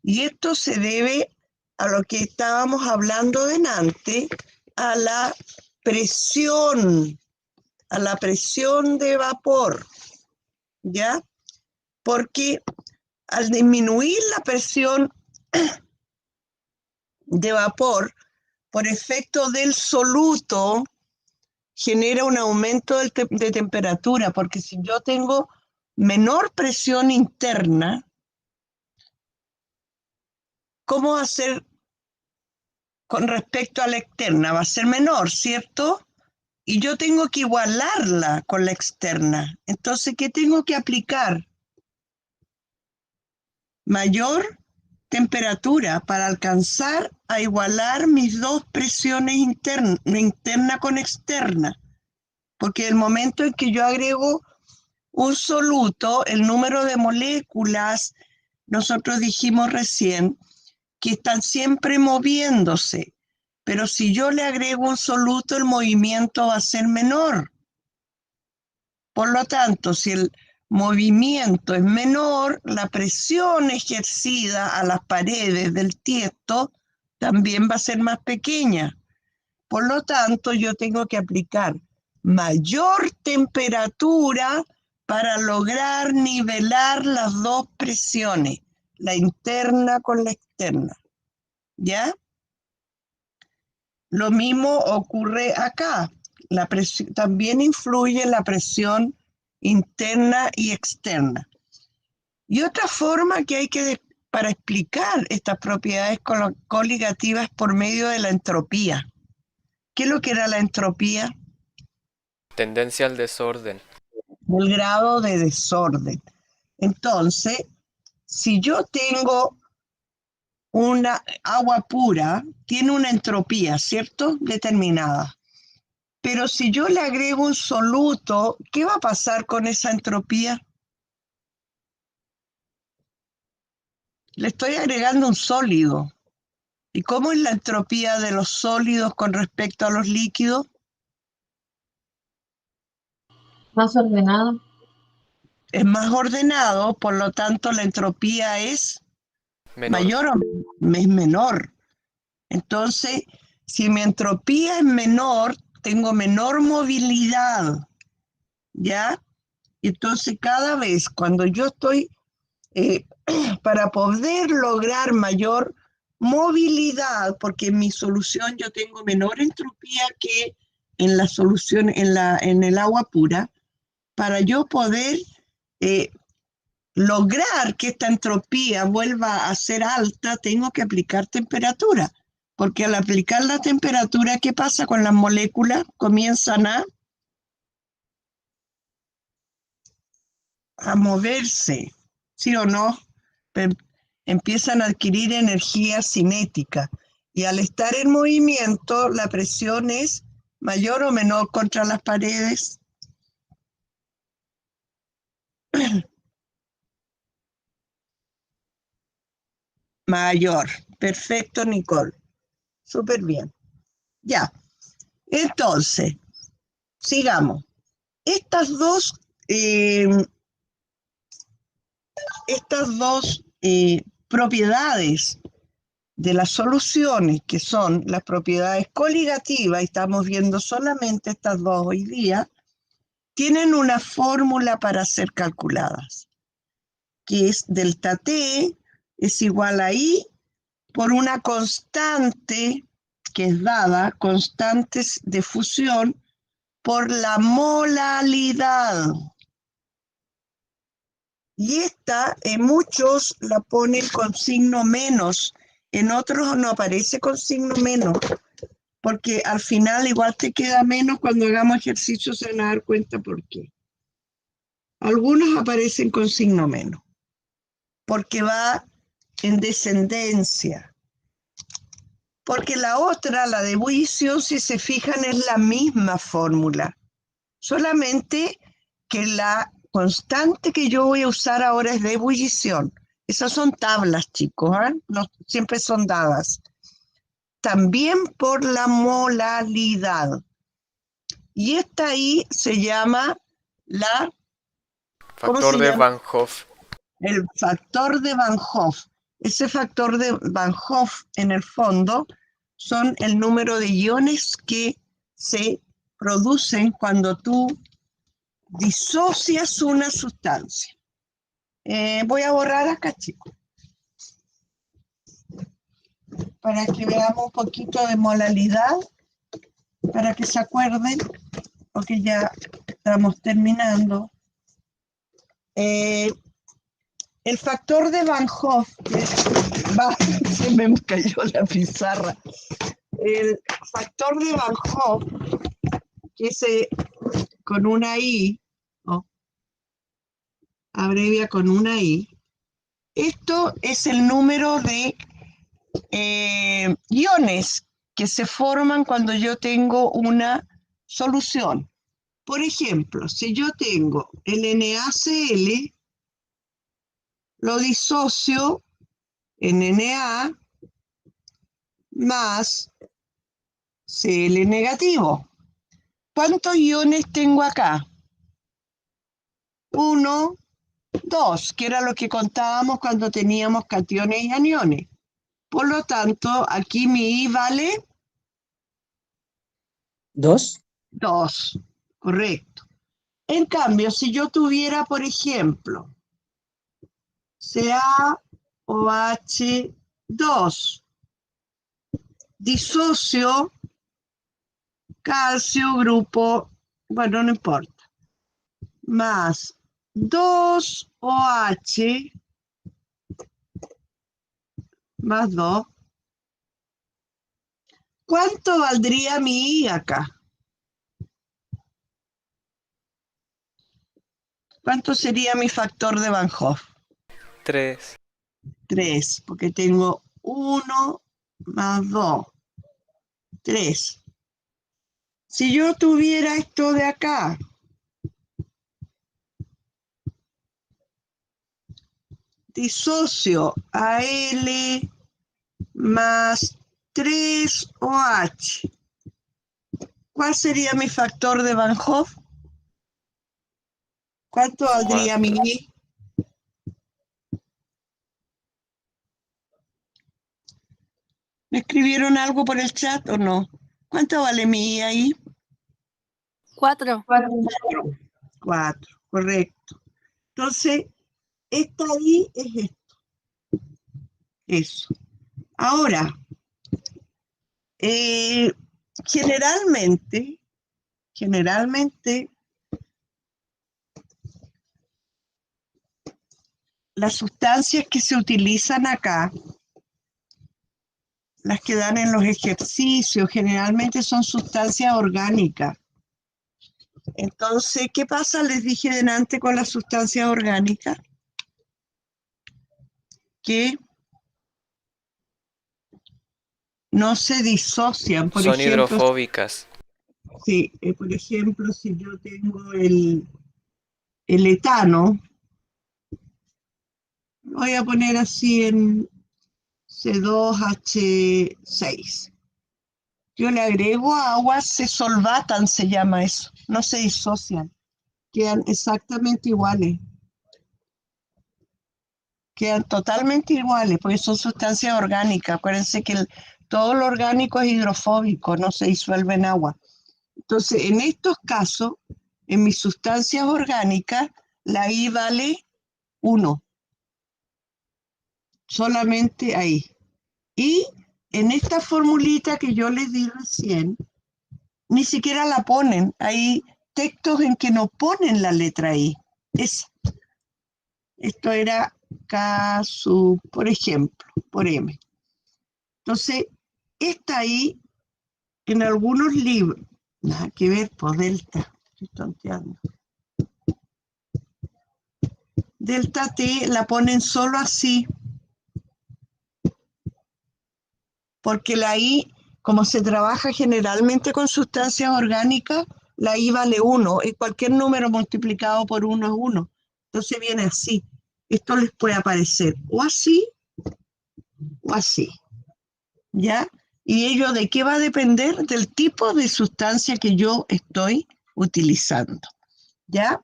Y esto se debe a lo que estábamos hablando delante, a la presión de vapor, ¿ya? Porque al disminuir la presión de vapor, por efecto del soluto, genera un aumento de temperatura, porque si yo tengo menor presión interna, ¿cómo va a ser con respecto a la externa? Va a ser menor, ¿cierto? Y yo tengo que igualarla con la externa. Entonces, ¿qué tengo que aplicar? Mayor temperatura para alcanzar a igualar mis dos presiones interna con externa. Porque el momento en que yo agrego un soluto, el número de moléculas, nosotros dijimos recién, que están siempre moviéndose. Pero si yo le agrego un soluto, el movimiento va a ser menor. Por lo tanto, si el movimiento es menor, la presión ejercida a las paredes del tiesto también va a ser más pequeña. Por lo tanto, yo tengo que aplicar mayor temperatura para lograr nivelar las dos presiones, la interna con la externa. ¿Ya? Lo mismo ocurre acá. También influye la presión interna y externa. Y otra forma que hay para explicar estas propiedades coligativas por medio de la entropía. ¿Qué es lo que era la entropía? Tendencia al desorden. El grado de desorden. Entonces, si yo tengo una agua pura, tiene una entropía, ¿cierto? Determinada. Pero si yo le agrego un soluto, ¿qué va a pasar con esa entropía? Le estoy agregando un sólido. ¿Y cómo es la entropía de los sólidos con respecto a los líquidos? Más ordenado. Es más ordenado, por lo tanto la entropía es Menor. mayor o es menor. Entonces, si mi entropía es menor, tengo menor movilidad, ¿ya? Entonces, cada vez cuando yo estoy, para poder lograr mayor movilidad, porque en mi solución yo tengo menor entropía que en la solución, en el agua pura, para yo poder lograr que esta entropía vuelva a ser alta, tengo que aplicar temperatura. Porque al aplicar la temperatura, ¿qué pasa con las moléculas? Comienzan a moverse, ¿sí o no? Empiezan a adquirir energía cinética. Y al estar en movimiento, la presión es mayor o menor contra las paredes. Mayor. Perfecto, Nicole. Súper bien. Ya. Entonces, sigamos. Estas dos propiedades de las soluciones, que son las propiedades coligativas, y estamos viendo solamente estas dos hoy día, tienen una fórmula para ser calculadas, que es delta T es igual a I por una constante que es dada, constantes de fusión, por la molalidad. Y esta, en muchos la ponen con signo menos, en otros no aparece con signo menos, porque al final igual te queda menos cuando hagamos ejercicios, se van a dar cuenta por qué. Algunos aparecen con signo menos, porque va en descendencia. Porque la otra, la de ebullición, si se fijan, es la misma fórmula, solamente que la constante que yo voy a usar ahora es de ebullición. Esas son tablas, chicos, ¿eh? No siempre son dadas. También por la molalidad. Y esta ahí se llama la... ¿Cómo Factor se de llama? Van Hoff. El factor de Van Hoff. Ese factor de Van Hoff, en el fondo, son el número de iones que se producen cuando tú disocias una sustancia. Voy a borrar acá, chicos, para que veamos un poquito de molalidad, para que se acuerden, porque ya estamos terminando. El factor de Van Hoff, se me cayó la pizarra. El factor de Van Hoff, que es con una I, ¿no? Abrevia con una I. Esto es el número de iones que se forman cuando yo tengo una solución. Por ejemplo, si yo tengo el NaCl, lo disocio en Na más Cl negativo. ¿Cuántos iones tengo acá? 1, 2, que era lo que contábamos cuando teníamos cationes y aniones. Por lo tanto, aquí mi I vale 2. 2, correcto. En cambio, si yo tuviera, por ejemplo, CaOH2, disocio calcio grupo, bueno, no importa, más 2OH más 2. ¿Cuánto valdría mi I acá? ¿Cuánto sería mi factor de Van Hoff? 3. 3, porque tengo 1 más 2, 3. Si yo tuviera esto de acá, disocio Al más 3OH. ¿Cuál sería mi factor de Van Hoff? ¿Cuánto valdría mi I? ¿Me escribieron algo por el chat o no? ¿Cuánto vale mi I ahí? 4. 4, correcto. Entonces, esta I es esto. Eso. Ahora, generalmente, las sustancias que se utilizan acá, las que dan en los ejercicios, generalmente son sustancias orgánicas. Entonces, ¿qué pasa? Les dije delante con las sustancias orgánicas, que no se disocian. Por Son ejemplo, hidrofóbicas. sí, por ejemplo, si yo tengo el etano, voy a poner así en C2H6. Yo le agrego agua, se solvatan, se llama eso, no se disocian, quedan exactamente iguales. Quedan totalmente iguales, porque son sustancias orgánicas. Acuérdense que todo lo orgánico es hidrofóbico, no se disuelve en agua. Entonces, en estos casos, en mis sustancias orgánicas, la I vale 1. Solamente ahí. Y en esta formulita que yo les di recién, ni siquiera la ponen. Hay textos en que no ponen la letra I. Esto era K sub, por ejemplo, por M. Entonces, esta I, en algunos libros, nada que ver, por delta, estoy tonteando. Delta T la ponen solo así, porque la I, como se trabaja generalmente con sustancias orgánicas, la I vale 1, y cualquier número multiplicado por 1 es 1. Entonces viene así. Esto les puede aparecer o así, o así. ¿Ya? ¿Y ello de qué va a depender? Del tipo de sustancia que yo estoy utilizando. ¿Ya?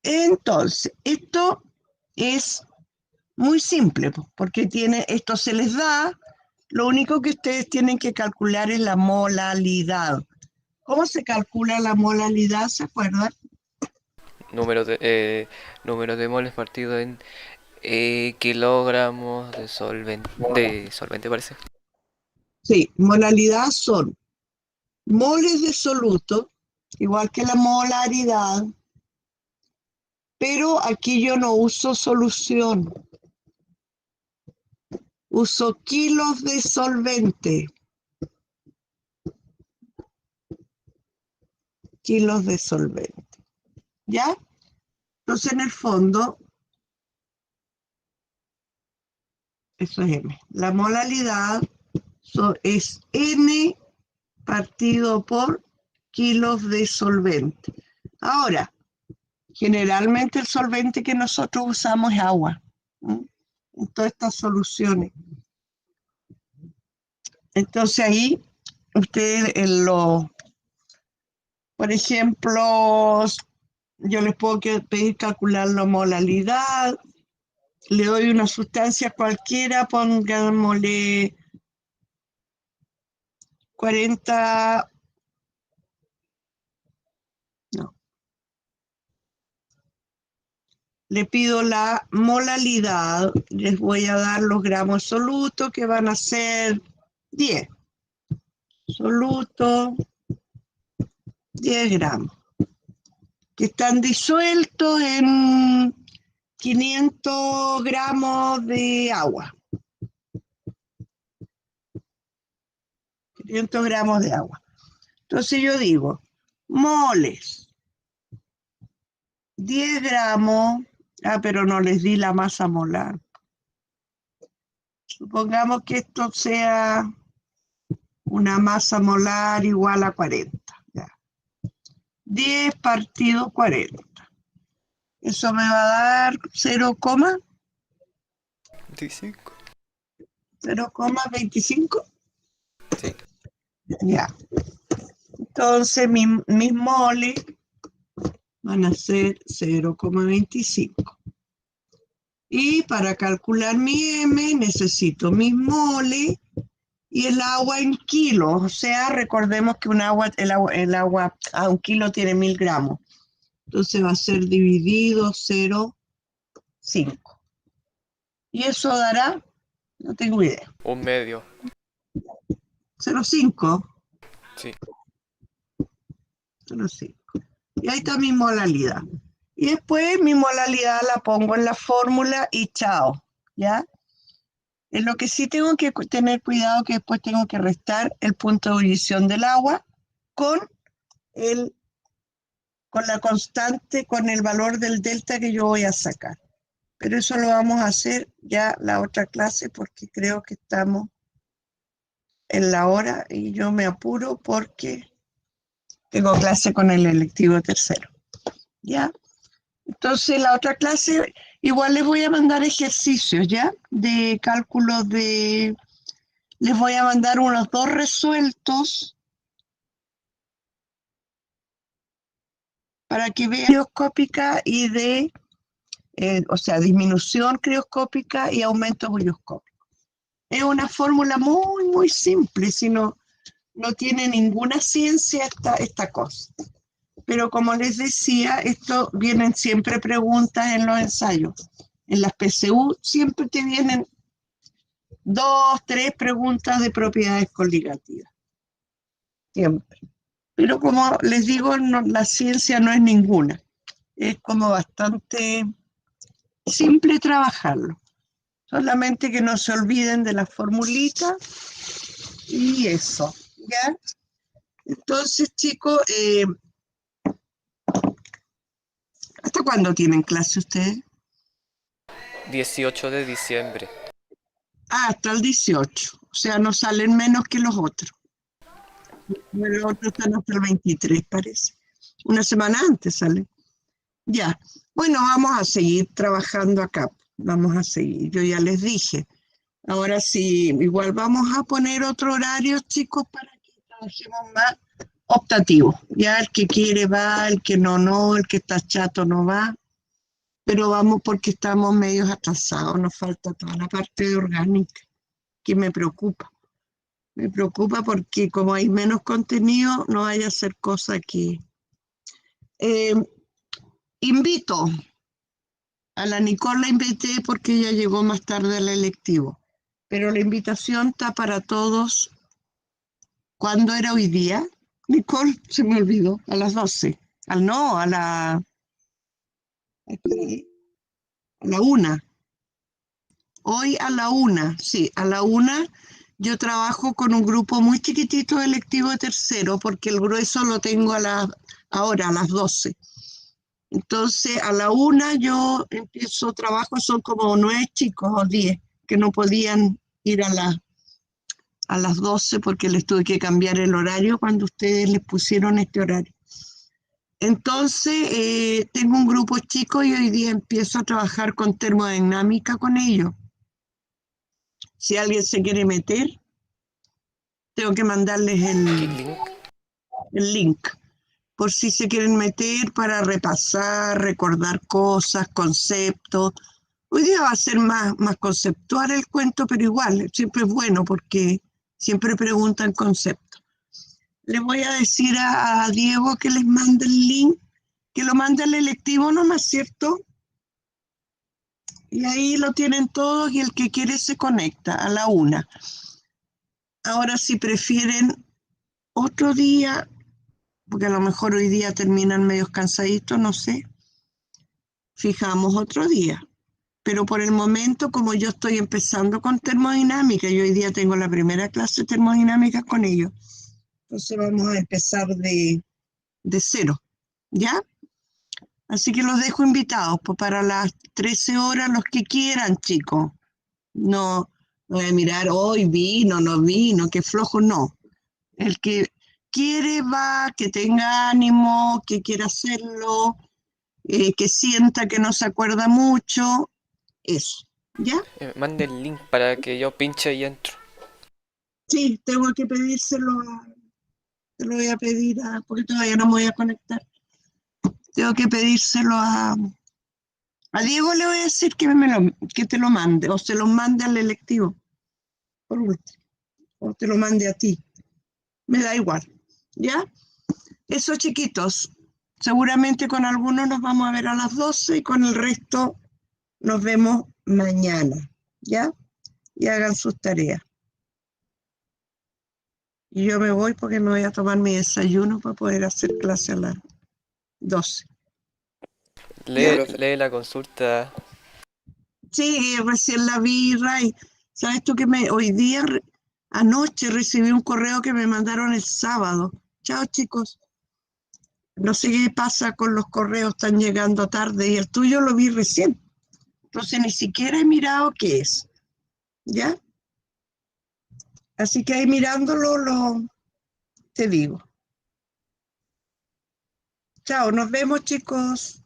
Entonces, esto es muy simple, porque esto se les da, lo único que ustedes tienen que calcular es la molalidad. ¿Cómo se calcula la molalidad? ¿Se acuerdan? Número de moles partido en kilogramos de solvente parece. Sí, molalidad son moles de soluto, igual que la molaridad, pero aquí yo no uso solución, uso kilos de solvente. Kilos de solvente. ¿Ya? Entonces, en el fondo, eso es M. La molalidad es N partido por kilos de solvente. Ahora, generalmente el solvente que nosotros usamos es agua, ¿no? En todas estas soluciones. Entonces ahí, ustedes por ejemplo, yo les puedo pedir calcular la molalidad, le doy una sustancia cualquiera, pongámosle 40, no. Le pido la molalidad, les voy a dar los gramos solutos que van a ser 10. Soluto, 10 gramos, que están disueltos en 500 gramos de agua. 500 gramos de agua. Entonces yo digo, moles, 10 gramos, pero no les di la masa molar. Supongamos que esto sea una masa molar igual a 40. Ya. 10 partido 40. Eso me va a dar 0, 0,25. 0,25. Sí. Ya. Entonces mis moles van a ser 0,25. Y para calcular mi M necesito mis moles y el agua en kilos. O sea, recordemos que el agua a 1 kilo tiene 1000 gramos. Entonces va a ser dividido 0,5. Y eso dará, no tengo idea, 1/2. 0,5. Sí. 0,5. Y ahí está mi molalidad. Y después mi molalidad la pongo en la fórmula y chao, ¿ya? En lo que sí tengo que tener cuidado que después tengo que restar el punto de ebullición del agua con la constante, con el valor del delta que yo voy a sacar. Pero eso lo vamos a hacer ya la otra clase porque creo que estamos en la hora y yo me apuro porque tengo clase con el electivo tercero. ¿Ya? Entonces, la otra clase, igual les voy a mandar ejercicios, ¿ya? De cálculo les voy a mandar unos 2 resueltos para que vean crioscópica y o sea, disminución crioscópica y aumento crioscópico. Es una fórmula muy, muy simple, si no tiene ninguna ciencia esta cosa. Pero como les decía, esto vienen siempre preguntas en los ensayos. En las PSU siempre te vienen 2, 3 preguntas de propiedades coligativas. Siempre. Pero como les digo, la ciencia no es ninguna. Es como bastante simple trabajarlo. Solamente que no se olviden de la formulita y eso. ¿Ya? Entonces, chicos, ¿hasta cuándo tienen clase ustedes? 18 de diciembre. Hasta el 18. O sea, no salen menos que los otros. Los otros están hasta el 23, parece. Una semana antes salen. Ya. Bueno, vamos a seguir trabajando acá. Vamos a seguir. Yo ya les dije. Ahora sí, igual vamos a poner otro horario, chicos, para que trabajemos más optativo. Ya el que quiere va, el que no, el que está chato no va. Pero vamos porque estamos medios atrasados, nos falta toda la parte de orgánica, que me preocupa. Me preocupa porque como hay menos contenido, no vaya a ser cosa que... invito a la Nicole, la invité porque ella llegó más tarde al electivo, pero la invitación está para todos. ¿Cuándo era hoy día? Nicole, se me olvidó, a las 12. A la 1. Hoy a la 1, sí, a la 1 yo trabajo con un grupo muy chiquitito de electivo de tercero, porque el grueso lo tengo ahora a las 12. Entonces, a la 1 yo empiezo trabajo, son como 9 chicos o 10 que no podían ir a las 12 porque les tuve que cambiar el horario cuando ustedes les pusieron este horario. Entonces, tengo un grupo chico y hoy día empiezo a trabajar con termodinámica con ellos. Si alguien se quiere meter, tengo que mandarles el link, por si se quieren meter para repasar, recordar cosas, conceptos. Hoy día va a ser más conceptual el cuento, pero igual, siempre es bueno porque siempre preguntan conceptos. Les voy a decir a Diego que les mande el link, que lo mande al electivo nomás, ¿cierto? Y ahí lo tienen todos y el que quiere se conecta a la 1. Ahora, si prefieren otro día, porque a lo mejor hoy día terminan medios cansaditos, no sé, fijamos otro día. Pero por el momento, como yo estoy empezando con termodinámica, y hoy día tengo la primera clase de termodinámica con ellos, entonces vamos a empezar de 0, ¿ya? Así que los dejo invitados pues, para las 13 horas, los que quieran, chicos. No voy a mirar hoy vino, no vino, qué flojo, no. El que quiere va, que tenga ánimo, que quiera hacerlo, que sienta que no se acuerda mucho, eso. ¿Ya? Mande el link para que yo pinche y entro. Sí, tengo que pedírselo te lo voy a pedir porque todavía no me voy a conectar. Tengo que pedírselo a Diego, le voy a decir que te lo mande, o se lo mande al electivo, por último, o te lo mande a ti. Me da igual, ¿ya? Eso, chiquitos. Seguramente con algunos nos vamos a ver a las 12 y con el resto nos vemos mañana, ¿ya? Y hagan sus tareas. Y yo me voy porque me voy a tomar mi desayuno para poder hacer clase a las 12. Ya, Lee, profe. lee la consulta. Sí, recién la vi, Ray. ¿Sabes tú que hoy día, anoche, recibí un correo que me mandaron el sábado? Chao, chicos. No sé qué pasa con los correos, están llegando tarde y el tuyo lo vi recién. Entonces ni siquiera he mirado qué es, ¿ya? Así que ahí mirándolo, te digo. Chao, nos vemos, chicos.